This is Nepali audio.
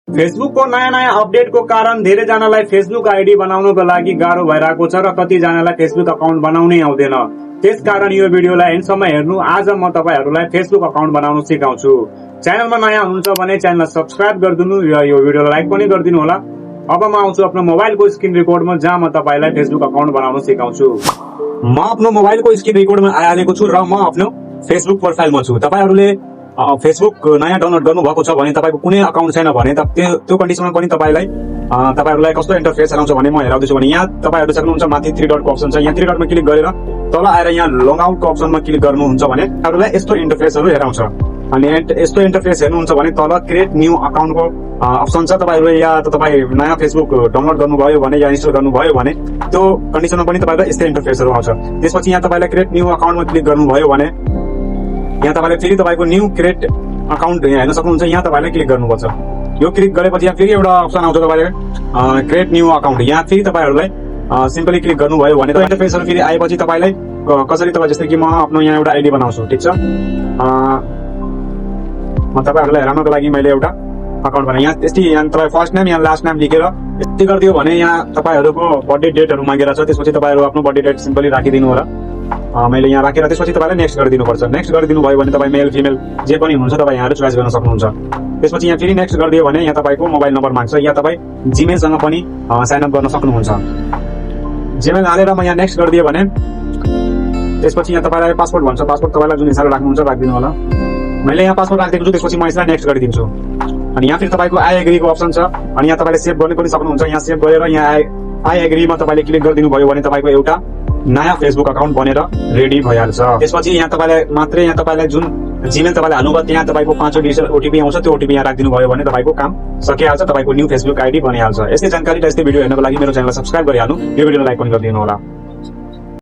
फेसबुकको नयाँ अपडेटको कारण धेरैजनालाई फेसबुक आइडी बनाउनको लागि गाह्रो भइरहेको छ र कतिजनालाई फेसबुक अकाउन्ट बनाउनै आउँदैन। त्यसकारण यो भिडियोलाई एन्डसम्म हेर्नु। आज म तपाईहरुलाई फेसबुक अकाउन्ट बनाउन सिकाउँछु। च्यानलमा नयाँ हुनुहुन्छ भने च्यानललाई सब्स्क्राइब गरिदिनु र यो भिडियोलाई लाइक पनि गरिदिनु होला। अब म आउँछु आफ्नो मोबाइलको स्क्रिन रेकर्डमा, जहाँ म तपाईलाई फेसबुक अकाउन्ट बनाउन सिकाउँछु। म आफ्नो मोबाइलको स्क्रिन रेकर्डमा आइहालेको छु र म आफ्नो फेसबुक प्रोफाइलमा छु। तपाईहरुले फेसबुक नयाँ डाउनलोड गर्नु भएको छ भने तपाईको कुनै अकाउन्ट छैन भने त्यो कन्डिसनमा पनि तपाईहरुलाई कस्तो इन्टरफेस आउँछ भने म हेराउँदैछु भने यहाँ तपाईहरु सक्नुहुन्छ माथि 3 डटको अप्सन छ। यहाँ 3 डटमा क्लिक गरेर तल आएर यहाँ लग आउटको अप्सनमा क्लिक गर्नुहुन्छ भने तपाईहरुलाई यस्तो इन्टरफेसहरु हेराउँछ। अनि यस्तो इन्टरफेस हेर्नुहुन्छ भने तल क्रिएट न्यू अकाउन्टको अप्सन छ। तपाईहरुले या त तपाई नयाँ फेसबुक डाउनलोड गर्नुभयो भने या इन्स्टल गर्नुभयो भने त्यो कन्डिसनमा पनि तपाईहरुलाई यस्तै इन्टरफेसहरु आउँछ। त्यसपछि यहाँ तपाईले क्रिएट न्यू अकाउन्टमा क्लिक गर्नुभयो भने यहाँ तपाईले फेरि तपाईको न्यू क्रिएट अकाउन्ट हेर्न सक्नुहुन्छ। यहाँ तपाईले क्लिक गर्नुपर्छ। यो क्लिक गरेपछि यहाँ फेरि एउटा अप्सन आउँछ तपाईले क्रिएट न्यू अकाउन्ट। यहाँ फेरि तपाईहरुलाई सिम्पली क्लिक गर्नुभयो भने इन्टरफेसहरु फेरि आएपछि तपाईलाई कसरी तपाई जस्तै कि म आफ्नो यहाँ एउटा आइडी बनाउँछु। ठीक छ, म तपाईहरुलाई हेराउनको लागि मैले एउटा अकाउन्ट बनाए। यहाँ त्यस्तै यहाँ तपाई फर्स्ट नेम यहाँ लास्ट नेम लेखेर यति गरिदियो भने यहाँ तपाईहरुको बर्थडे डेटहरु मागेर छ। त्यसपछि तपाईहरु आफ्नो बर्थडे डेट सिम्पली राखिदिनु होला। मैले यहाँ राखेर त्यसपछि तपाईले नेक्स्ट गरिदिनु पर्छ। नेक्स्ट गरिदिनु भयो भने तपाई मेल फिमेल जे पनि हुनुहुन्छ तपाई यहाँ चोइस गर्न सक्नुहुन्छ। त्यसपछि यहाँ फेरि नेक्स्ट गरिदियो भने यहाँ तपाईको मोबाइल नम्बर माग्छ। यहाँ तपाई जीमेल सँग पनि साइन अप गर्न सक्नुहुन्छ। जीमेल हालेर म यहाँ नेक्स्ट गरिदियो भने त्यसपछि यहाँ तपाईलाई पासपोर्ट भन्छ। पासपोर्ट तपाईलाई जुन हिसाबले राख्नुहुन्छ राखिदिनु होला। मैले यहाँ पासपोर्ट राखिदिएको छु। त्यसपछि म यसलाई नेक्स्ट गरिदिन्छु। अनि यहाँ फेरि तपाईको आई एग्रीको अप्सन छ। अनि यहाँ तपाईले सेभ गर्ने पनि सक्नुहुन्छ। यहाँ सेभ गरेर यहाँ आई एग्रीमा तपाईले क्लिक गरिदिनु भयो भने तपाईको एउटा नयाँ फेसबुक अकाउन्ट बनेर रेडी भइहाल्छ। त्यसपछि यहाँ तपाईलाई मात्रै यहाँ तपाईलाई जुन जीमेल तपाईले हाल्नुभयो त्यहाँ तपाईको 5 डिजिट ओटीपी आउँछ। त्यो ओटीपी यहाँ राखिदिनु भयो भने तपाईको काम सकिहाल्छ। तपाईको न्यू फेसबुक आइडी बनिहाल्छ। यस्तै जानकारी र यस्तै भिडियो हेर्नको लागि मेरो च्यानललाई सब्स्क्राइब गरिहाल्नु। यो भिडियोलाई लाइक पनि गरिदिनु होला।